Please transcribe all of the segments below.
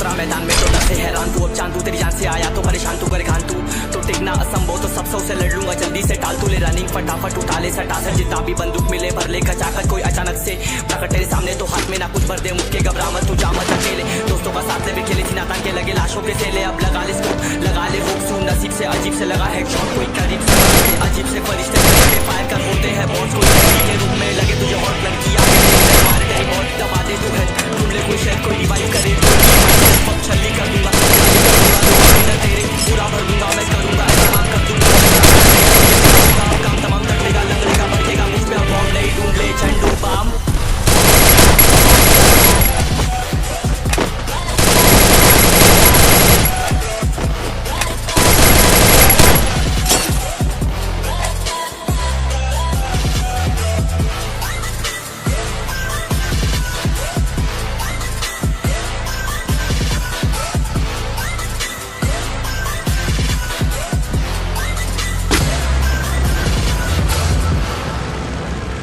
उतरा मैदान में तो डर से हैरान तू, अब चांद तू तेरी जान से आया तो परेशान तू, करे घान तू तो टिकना असंभव, तो सब से लड़ लूंगा जल्दी से, टाल तू ले रनिंग फटाफट उठा ले सटासट, जितना भी बंदूक मिले भर ले खचाखच, कोई अचानक से प्रकट तेरे सामने तो हाथ में ना कुछ भर दे, मुझके घबरा मत तू जा मत अकेले, दोस्तों का साथ ले भी खेले थी नाता के लगे लाशों के सेले, अब लगा ले इसको लगा ले हुक सुन नसीब से अजीब से लगा हेडशॉट, कोई करीब से अजीब से फरिश्ते फायर कर होते हैं बॉस, कोई के रूप में लगे तुझे हॉट लड़कियां मारे तेरी बहुत दबा दे तू है, ढूंढ ले कोई शेर कोई रिवाइव करे, छल्ली कर दूंगा तेरे पूरा भर दूंगा, मैं करूंगा ऐसा काम कर दूंगा काम तमाम तकलेगा लगेगा बढ़ेगा मुझ पे, बॉम्ब नहीं ढूंढ ले Zandu balm.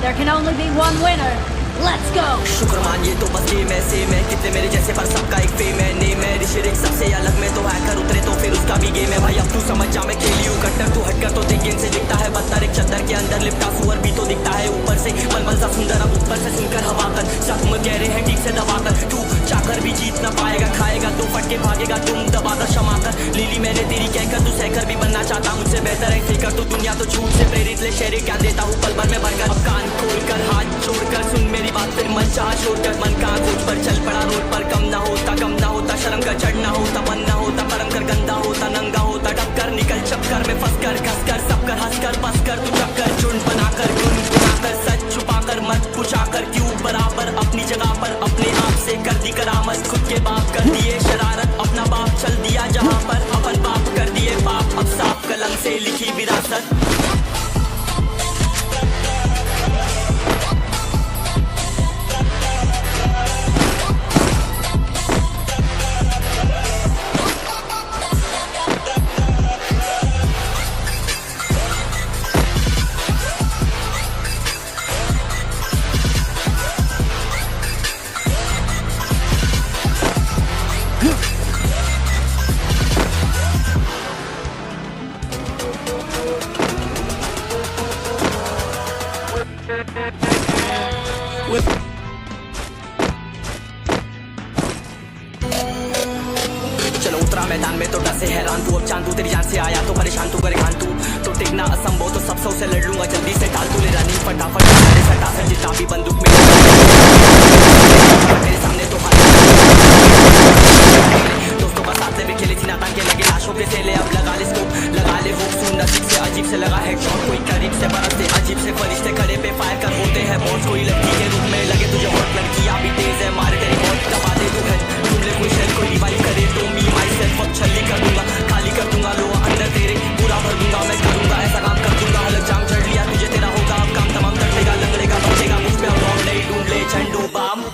There can only be one winner. Let's go. शुक्र मानिए तो बस गेम ऐसे में कितने मेरे जैसे पर सबका एक फेम है, नेम है ऋषिरिक सबसे अलग में तो हैकर उतरे तो फिर उसका भी गेम है भाई, अब तू समझ जा मैं खेली हूँ कट्टर, तू हटकर तो देख गेम से दिखता है बदतर, एक चद्दर के अंदर लिपटा सुअर भी तो दिखता है ऊपर से मलमल सा सुंदर, अब ऊपर से सुनकर हवा कर जख्म गहरे हैं ठीक से दबाकर, तू चाकर भी जीत ना पाएगा, खाएगा तो फटके भागेगा तुम दबाकर क्षमा कर, लीली मैंने तेरी कहकर तू सहकर भी बनना चाहता मुझसे बेहतर है फिकर, तू दुनिया तो झूठ से प्रेरित ले शेरे क्या देता हूँ पल भर में भरकर, अब कान खोलकर हाथ जोड़कर सुन मेरी बात, फिर मन चाह छोड़कर मन का खोज पर चल पड़ा रोड पर, कम ना होता शर्म का चढ़ना होता बनना होता परम कर गंदा होता नंगा होता डबकर निकल चक्कर में फंस कर घस कर सब कर हंस कर बस कर तू चक्कर झुंड बनाकर गुनगुनाकर सच छुपाकर मत पूछाकर क्यों बराबर अपनी जगह पर अपने आप से कर दी करामत, खुद के बाप कर दिए शरारत, अपना बाप चल दिया जहाँ पर अपन बाप कर दिए बाप, अब साफ कलम से लिखी विरासत। चलो उतरा मैदान में तो डर से हैरान तू, अब चांद तू तेरी जान से आया तो परेशान तू, करे घान तू तो टिकना असंभव, तो सब से लड़ लूंगा जल्दी से, टाल तू ले रनिंग फटाफट सटासट, जितना भी बंदूक मिले मेरे सामने तो हाथ, दोस्तों का साथ ले भी खेले थी नाता के लगे लाशों के सेले, अब लगा ले इसको लगा ले हुक सुन नसीब से अजीब से लगा हेडशॉट, कोई करीब से बरसते अजीब से फरिश्ते खड़े पे फायर कर होते हैं बॉस, कोई लड़की के रूप में लगे तुझे हॉट लड़कियां भी तेज है मारे तेरी बहुत दबा दे तू है, ढूंढ ले कोई शेर कोई रिवाइव करे तो मी माई सेल्फ अब छल्ली कर दूंगा खाली कर दूंगा लो अंदर तेरे पूरा भर दूंगा, मैं करूंगा ऐसा काम कर दूंगा, अलग जाम चढ़ लिया तुझे तेरा होगा अब काम तमाम तकलेगा लगेगा बढ़ेगा मुझ पे, अब बॉम्ब नहीं ढूंढ ले Zandu balm.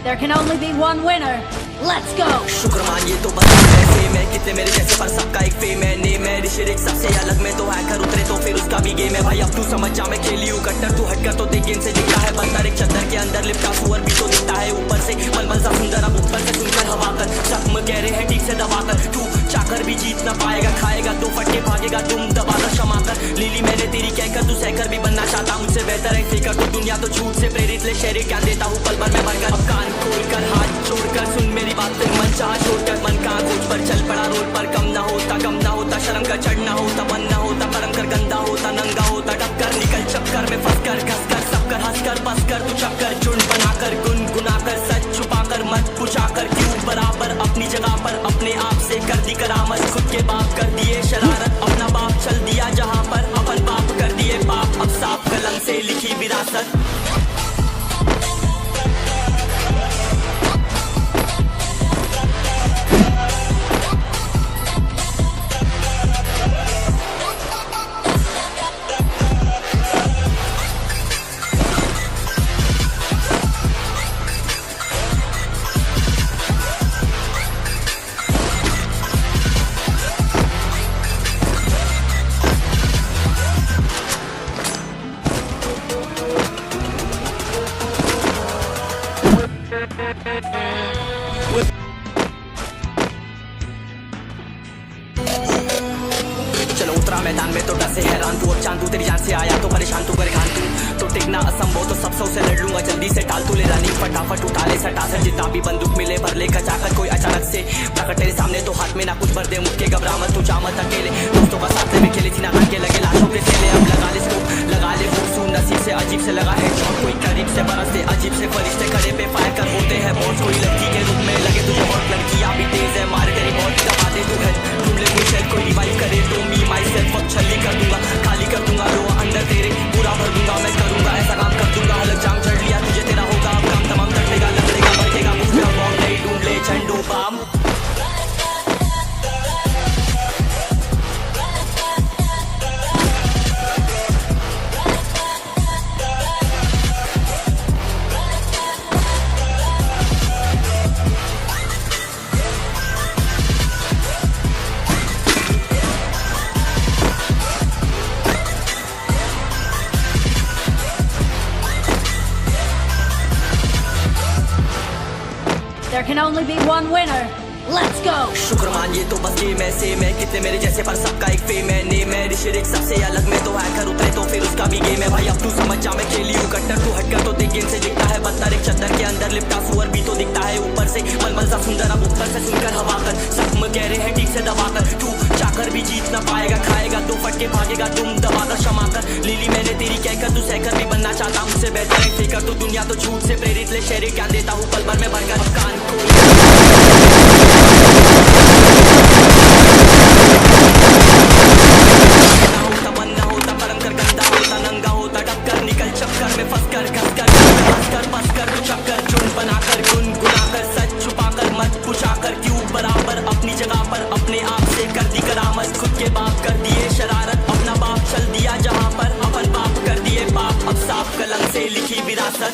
There can only be one winner. Let's go. शुक्र मानिए तो बस ऐसे में कितने मेरे जैसे पर सबका एक फेम है, नेम है ऋषिरिक सबसे अलग में तो हैकर उतरे तो फिर उसका भी गेम है भाई, अब तू समझ जा मैं खेली हूँ कट्टर, तू हटकर तो देख गेम से दिखता है बंदर, एक चद्दर के अंदर लिपटा सुअर भी तो दिखता है ऊपर से मलमल सा सुंदर, अब ऊपर से सुनकर हवा कर जख्म गहरे हैं ठीक से दबाकर, तू चाकर भी जीत ना पाएगा, खाएगा तो फटके भागेगा तुम दबाकर क्षमा कर, लीली मैंने तेरी कहकर तू सहकर भी बनना चाहता मुझसे बेहतर है फिकर, तो दुनिया तो झूठ से प्रेरित ले शेरे क्या देता हूँ पल भर में भरकर, अब कान खोलकर हाथ जोड़कर सुन मेरी बात, फिर मन चाह छोड़कर मन का खोज पर चल पड़ा रोड पर, कम ना होता शर्म का चढ़ना होता बनना होता परम कर गंदा होता नंगा होता डबकर निकल चक्कर में फंस कर घस कर सब कर हंस कर बस कर तू चक्कर झुंड बनाकर गुनगुनाकर सच छुपाकर मत पूछाकर क्यों बराबर अपनी जगह पर अपने आप से कर दी करामत, खुद के बाप कर दिए शरारत, अपना बाप चल दिया जहाँ पर अपन बाप कर दिए बाप, अब साफ कलम से लिखी विरासत। चलो उतरा मैदान में तो डर से हैरान तू, अब चांदू तेरी जान से आया तो परेशान तू परेशान तू, तो टिकना असंभव तो सब से लड़ लूंगा जल्दी से, टाल तू ले रनिंग फटाफट उठा ले सटा से, जितना भी बंदूक मिले भर ले कचाकर कोई अचानक से प्रकट तेरे सामने तो हाथ में ना कुछ भर दे मुक्के घबरा मत तू चामत अकेले, दोस्तों का साथ में खेली थी ना के लगे लाशों के सेले, अब लगा ले स्कोप लगा ले फूसू नसीब से अजीब से लगा है शॉट, कोई करीब से बरसते अजीब से फरिश्ते खड़े पे फायर कर होते हैं बॉस, कोई लड़की के रूप में लगे तुझे बहुत, लड़कियां भी तेज है मारे तेरी बहुत दबा दे तू है, ढूंढ ले कोई शायद कोई रिवाइव करे तो मी माई सेल्फ अब छली कर दूंगा, खाली कर दूंगा रो अंदर तेरे पूरा भर दूंगा, मैं करूंगा ऐसा काम कर दूंगा, अलग जाम चढ़ लिया तुझे तेरा होगा अब काम तमाम तटेगा लगेगा बढ़ेगा मुझ में बॉम्ब नहीं ढूंढ ले Zandu balm. There can only be one winner. Let's go. शुक्रमान ये तो बस गेम ऐसे मैं कितने मेरे जैसे पर सबका एक फेम है नेम है ऋषिरिक सबसे अलग में तो हैकर उतरे तो फिर उसका भी गेम है भाई अब तू समझ जा मैं खेली हूँ कट्टर तू हटकर तो देख गेम से दिखता है बदतर एक चद्दर के अंदर लिपटा सुअर भी तो दिखता है ऊपर से मलमल सा सुंदर अब ऊपर से सुनकर हवा कर जख्म गहरे हैं ठीक से दबाकर तू चाकर भी जीत ना पाएगा खाएगा तो फटके भागेगा तुम दबाकर क्षमा कर लीली मैंने तेरी कहकर तू सहकर भी बनना चाहता मुझसे बेहतर है फेकर तू दुनिया तो झूठ से प्रेरित ले शेरे ज्ञान देता हूँ पल भर में भरकर कान खुद के बाप कर दिए शरारत अपना बाप चल दिया जहां पर अपन बाप कर दिए बाप अब साफ कलम से लिखी विरासत।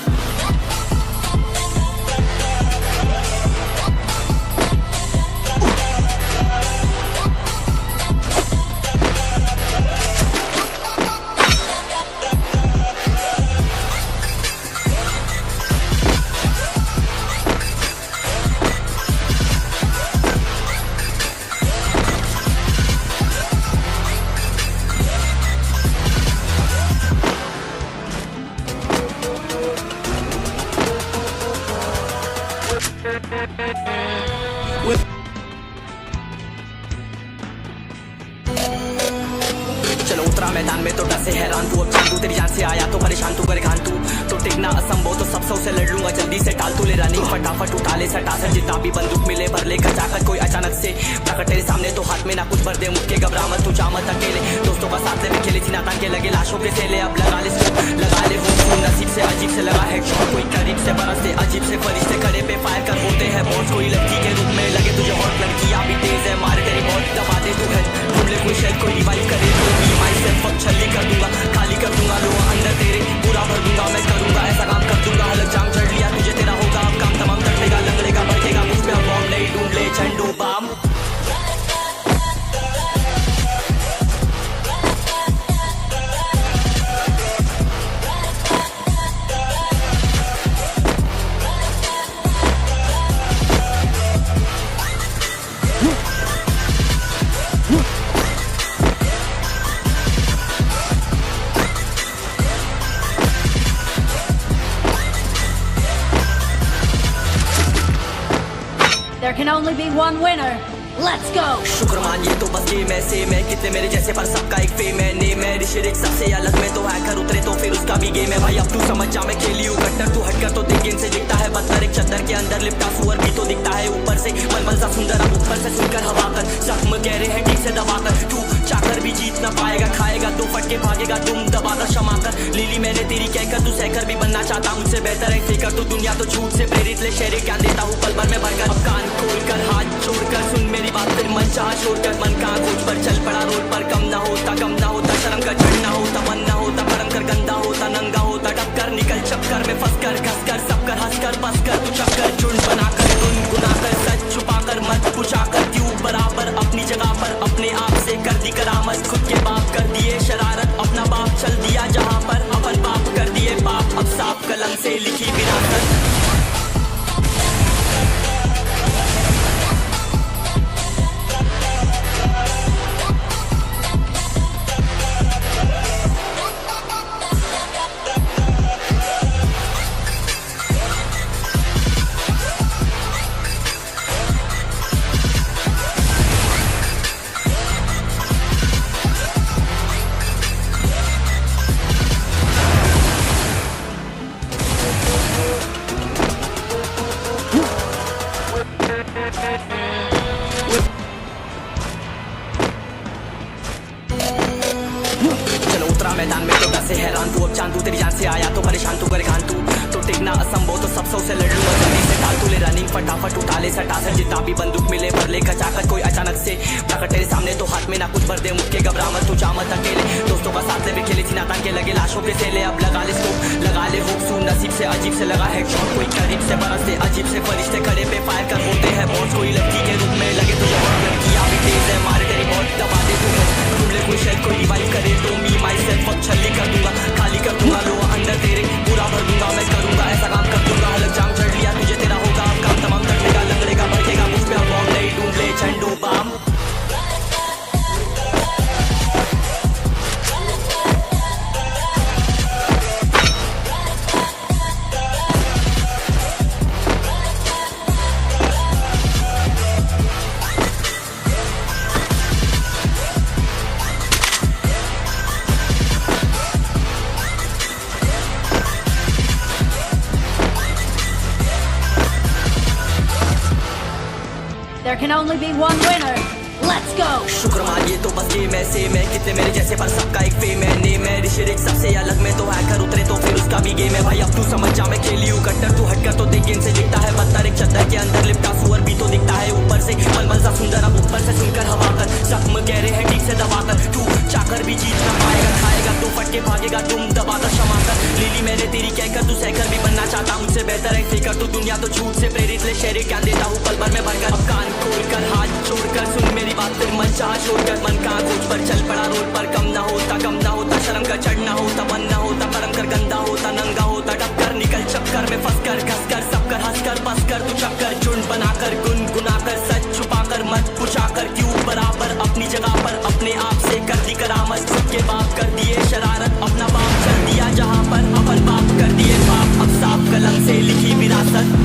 चलो उतरा मैदान में तो डर से हैरान तू, अब चांदू तेरी जान से आया तो परेशान तू परेशान तू, तो टिकना असंभव तो सब से लड़ लूंगा जल्दी से टाल तू ले रनिंग फटाफट उठा ले सटा से, जितना भी बंदूक मिले भर ले कचाकर कोई अचानक से प्रकट तेरे सामने तो हाथ में ना कुछ भर दे मुक्के घबरा मत तू चामत अकेले, दोस्तों का साथ में खेली थी ना के लगे लाशों के सेले, अब लगा ले लगा ले फूसू नसीब से अजीब से लगा है शॉट, कोई करीब से बरसते अजीब से फरिश्ते खड़े पे फायर कर होते हैं बॉस, कोई लड़की के रूप में लगे तुझे हॉट, लड़कियां भी तेज है मारे तेरी बहुत दबा दे तू है, ढूंढ ले कोई शायद कोई रिवाइव करे तो मी माई सेल्फ अब छली कर दूंगा, खाली कर दूंगा लो अंदर तेरे पूरा भर दूंगा, मैं करूंगा ऐसा काम कर दूंगा, अलग जाम चढ़ लिया तुझे तेरा होगा अब काम तमाम तटेगा लगेगा बढ़ेगा मुझ में बॉम्ब नहीं ढूंढ ले Zandu balm. There can only be one winner. Let's go. शुक्रमान ये तो बस गेम ऐसे मैं कितने मेरे जैसे पर सबका एक फेम है नेम है ऋषिरिक सबसे अलग में तो हैकर उतरे तो फिर उसका भी गेम है भाई अब तू समझ जा मैं खेली हूँ कट्टर तू हटकर तो देख गेम से दिखता है बदतर एक चद्दर के अंदर लिपटा सुअर भी तो दिखता है ऊपर से मलमल सा सुंदर अब ऊपर से सुनकर हवा कर जख्म गहरे हैं ठीक से दबाकर तू चाकर भी जीत ना पाएगा खाएगा तो फटके भागेगा तुम दबाकर क्षमा कर लीली मैंने तेरी कहकर तू सहकर भी बनना चाहता मुझसे बेहतर है फेकर तू दुनिया तो झूठ से प्रेरित ले शेरे ज्ञान देता हूँ पल भर में भरकर अब कान खोल कर हाथ छोड़कर सुन मेरी बात फिर मन चाह छोड़कर मन का खोज पर चल पड़ा रोड पर कम ना होता शर्म का चढ़ना होता मन ना होता परम कर गंदा होता नंगा होता टक्कर निकल चक्कर में फंस कर घस कर सब कर हंस कर बस कर तू चक्कर झुंड बना कर गुनगुना कर सच छुपा कर मत पूछा कर क्यों बराबर अपनी जगह पर अपने आप से कर दी करामत खुद के बाप कर दिए शरारत अपना बाप चल दिया जहाँ पर अपन बाप कर दिए बाप अब साफ कलम से लिखी विरासत। सौ से लड़ लूंगा जल्दी से टाल तू ले रनिंग फटाफट उठा ले सटासट जितना भी बंदूक मिले भर ले खचाखच कोई अचानक से प्रकट तेरे सामने तो हाथ में ना कुछ भर दे मुझके घबरा मत तू जा मत अकेले दोस्तों का साथ ले खेले थी नातान के लगे लाशों पे से ले अब लगा ले स्कोप लगा ले होप सुन नसीब से अजीब से लगा है शॉट कोई करीब से बरसते अजीब से फरिश्ते खड़े पे फायर कर होते हैं बॉस कोई लड़की के रूप में लगे तुझे और लड़कियां भी तेज है मारे तेरी बॉल दबा दे तू ढूंढ ले कोई शेल कोई रिवाइव करे तो मी माई सेल्फ अब छल्ली कर दूंगा खाली कर दूंगा लो अंदर तेरे पूरा भर दूंगा मैं करूंगा ऐसा काम कर दूंगा अलग जाम चढ़ लिया तुझे तेरा होगा अब काम तमाम तड़ेगा लंगड़ेगा भड़केगा मुझ पे अब बॉम्ब नहीं ढूंढ ले Zandu balm There can only be one winner. Let's go. शुक्र मानिए तो बस गेम ऐसे मैं कितने मेरे जैसे पर सबका एक फेम है नेम है ऋषिरिक सबसे अलग में तो हैकर उतरे तो फिर उसका भी गेम है भाई अब तू समझ जा मैं खेली हूँ कट्टर तू हटकर तो देख गेम से दिखता है पत्थर एक चद्दर के अंदर लिपटा सुअर भी तो दिखता है ऊपर से मलमल सा सुंदर अब ऊपर से सुनकर हवा कर जख्म गहरे हैं ठीक से दबाकर तू चाकर भी जीत ना पाएगा खाएगा तू फटके भागेगा तुम दबाकर क्षमा कर लीली मैंने तेरी कहकर तू सहकर भी बनना चाहता मुझसे बेहतर है फेकर तू दुनिया तो झूठ से प्रेरित ले शेरे क्या देता हूँ पल भर में भरकर अब कान खोलकर हाथ छोड़कर सुन मेरी बात फिर मन चाह छोड़कर मन का खोज पर चल पड़ा रोड पर कम ना होता शर्म का चढ़ना होता मन ना होता परम कर गंदा होता नंगा होता डबकर निकल चक्कर में फंस कर घस कर सब कर हंस कर बस कर तू चक्कर झुंड बनाकर गुनगुनाकर सच छुपाकर मत पुछाकर क्यों बराबर अपनी जगह पर अपने आप से कर दी करामत खुद के बाप कर दिए शरारत अपना बाप कर दिया जहाँ पर अपन बाप कर दिए बाप अब साफ कलम से लिखी विरासत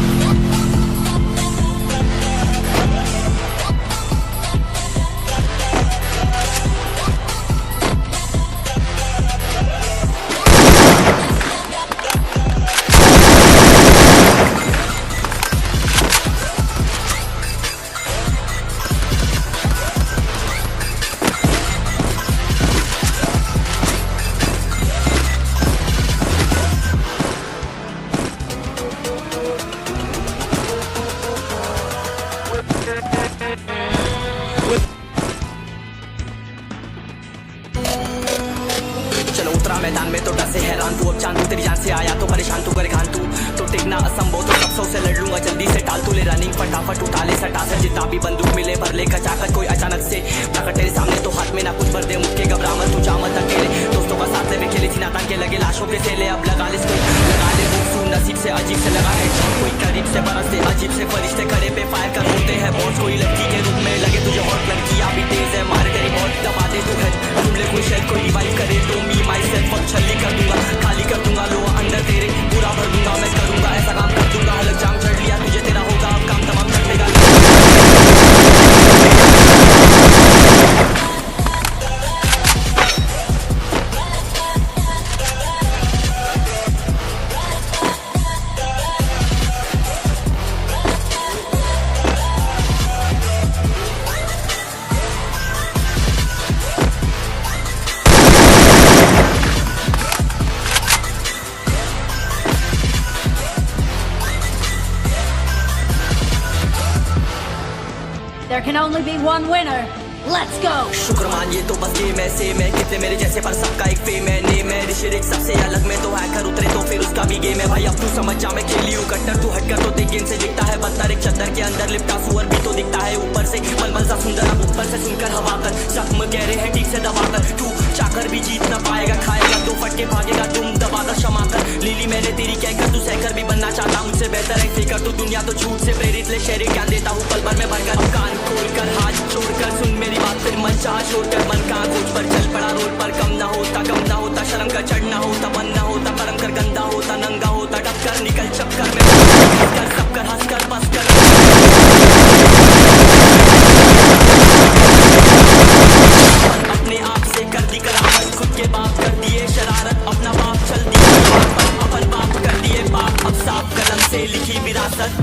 चलो उतरा मैदान में तो डर से हैरान तू अब चांद तू तेरी जान से आया तो परेशान तू करे घान तू तो टिकना असंभव तो सब सौ से लड़ लूंगा जल्दी से टाल तू ले रनिंग फटाफट उठा ले सटासट जितना भी बंदूक मिले भर ले खचाखच कोई अचानक से प्रकट तेरे सामने तो हाथ में ना कुछ भर दे मुझके घबरा मत तू जा मत अकेले दोस्तों का साथ ले खेले थी नातान के लगे लाशों पे से ले अब लगा ले लगा ले सुन नसीब से अजीब से लगा है शॉट कोई करीब से बरसते अजीब से फरिश्ते खड़े पे फायर कर होते हैं बॉस कोई लड़की के रूप में लगे तुझे और लड़कियां भी तेज है मारे तेरी बॉल दबा दे तू ढूंढ ले कोई शेल कोई रिवाइव करे तो मी माई सेल्फ अब छल्ली कर दूंगा खाली कर दूंगा लो अंदर तेरे पूरा भर दूंगा मैं करूंगा ऐसा काम कर दूंगा अलग जाम चढ़ लिया तुझे तेरा होगा अब काम तमाम चढ़ेगा There can only be one winner. Let's go. शुक्र मानिए तो बस गेम ऐसे मैं कितने मेरे जैसे पर सबका एक फेम है नेम है ऋषिरिक सबसे अलग में तो हैकर उतरे तो फिर उसका भी गेम है भाई अब तू समझ जा मैं खेली हूँ कट्टर तू हटकर तो देख गेम से दिखता है पत्थर एक चद्दर के अंदर लिपटा सुअर भी तो दिखता है ऊपर से मलमल सा सुंदर अब ऊपर से सुनकर हवा कर जख्म गहरे हैं ठीक से दबाकर तू चाकर भी जीत ना पाएगा खाएगा तो फटके भागेगा तुम दबाकर क्षमा कर लीली मैंने तेरी कहकर तू सहकर भी बनना चाहता मुझसे बेहतर है फेकर तू दुनिया तो झूठ से प्रेरित ले शेरे ज्ञान देता हूँ पल भर में भरकर कान खोलकर हाथ छोड़कर सुन मेरी बात फिर मन चाह छोड़कर मन का खोज पर चल पड़ा रोड पर कम ना होता शर्म का चढ़ना होता मन ना होता परम कर गंदा होता नंगा होता डबकर निकल चक्कर में सब कर हंस कर बस कर अपने आप से कर दी करामत खुद के बाप कर दिए शरारत अपना बाप चल दिया अपन बाप कर दिए बाप अब साफ कलम से लिखी विरासत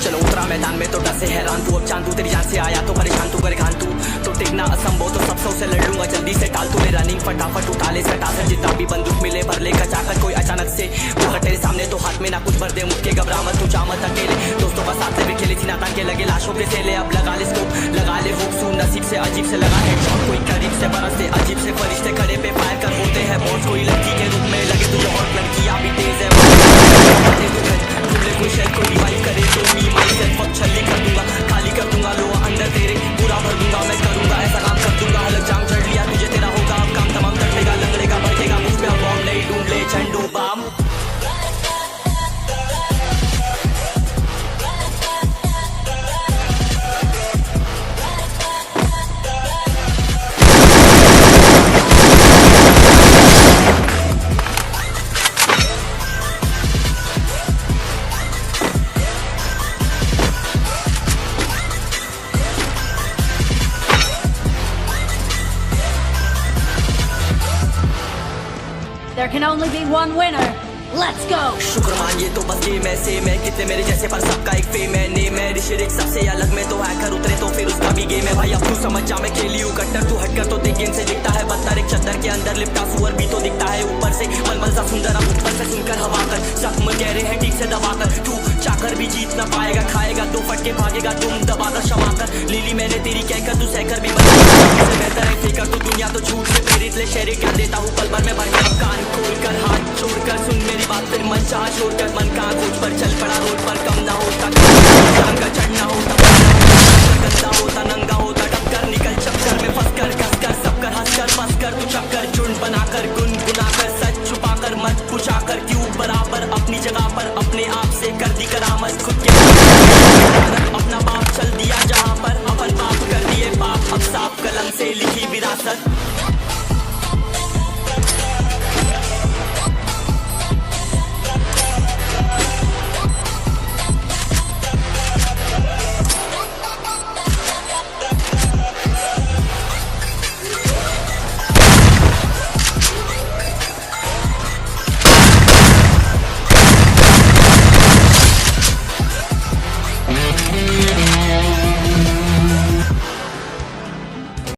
चलो उतरा मैदान में तो डर से हैरान तू, अब चांद तू तेरी जान से आया तो परेशान तू करे घान तू, तो टिकना असंभव तो सब से लड़ लूंगा जल्दी से टाल तू ले रनिंग फटाफट उठा ले सटा से जितना भी बंदूक मिले भर ले कचाकर कोई अचानक से वो तेरे सामने तो हाथ में ना कुछ भर दे मुझके घबरा मत तू जा मत अकेले दोस्तों का साथ भी खेली थी ना ताकि लगे लाशों के सेले अब लगा ले स्कोप लगा ले हुक सू नसीब से अजीब से लगा है शॉट कोई करीब से बरसते अजीब से फरिश्ते खड़े पे फायर कर होते हैं बहुत कोई लड़की के रूप में लगे तुझे और लड़कियां भी तेज है कोई शेर कोई रिवाइव करे तो मी माई सेल्फ अब छल्ली कर दूंगा खाली कर दूंगा लोहा अंदर तेरे पूरा भर दूंगा मैं करूंगा ऐसा काम कर दूंगा अलग जाम चढ़ लिया तुझे तेरा होगा अब काम तमाम तड़पेगा लंगड़ेगा भड़केगा मुझ पे अब बॉम्ब नहीं ढूंढ ले Zandu balm There can only be one winner. Let's go! शुक्र मानिए तो बस गेम ऐसे मैं कितने मेरे जैसे पर सबका एक फेम है नेम है ऋषिरिक सबसे अलग में तो हैकर उतरे तो फिर उसका भी गेम है भाई अब तू समझ जा मैं खेली हूँ कट्टर तू हटकर तो देख गेम से दिखता है बदतर एक चद्दर के अंदर लिपटा सुअर भी तो दिखता है ऊपर से मलमल सा सुंदर अब ऊपर से सुनकर हवा कर जख्म गहरे हैं ठीक से दबाकर तू चाकर भी जीत ना पाएगा खाएगा दो फटके भागेगा तुम दबाकर क्षमा कर लीली मैंने तेरी कहकर तू सहकर भी बेहतर है फेंकर तो दुनिया तो झूठ से प्रेरित ले शेरे क्या देता हूँ पल भर में भर कान खोल कर हाथ छोड़कर सुन मेरी बात फिर मन चाह छोड़कर मन का खोज पर चल पड़ा रोड पर कम ना होता का चढ़ना होता गंदा होता नंगा होता टक्कर निकल चक्कर में फंस कर कस कर सब कर हंस कर फंस कर तू चक्कर झुंड बनाकर गुनगुनाकर सच छुपाकर मत पुछाकर क्यों बराबर अपनी जगह पर अपने आप से कर दी करामत खुद के अपना बाप चल दिया जहाँ पर अपन बाप कर दिए बाप अब साफ कलम से लिखी विरासत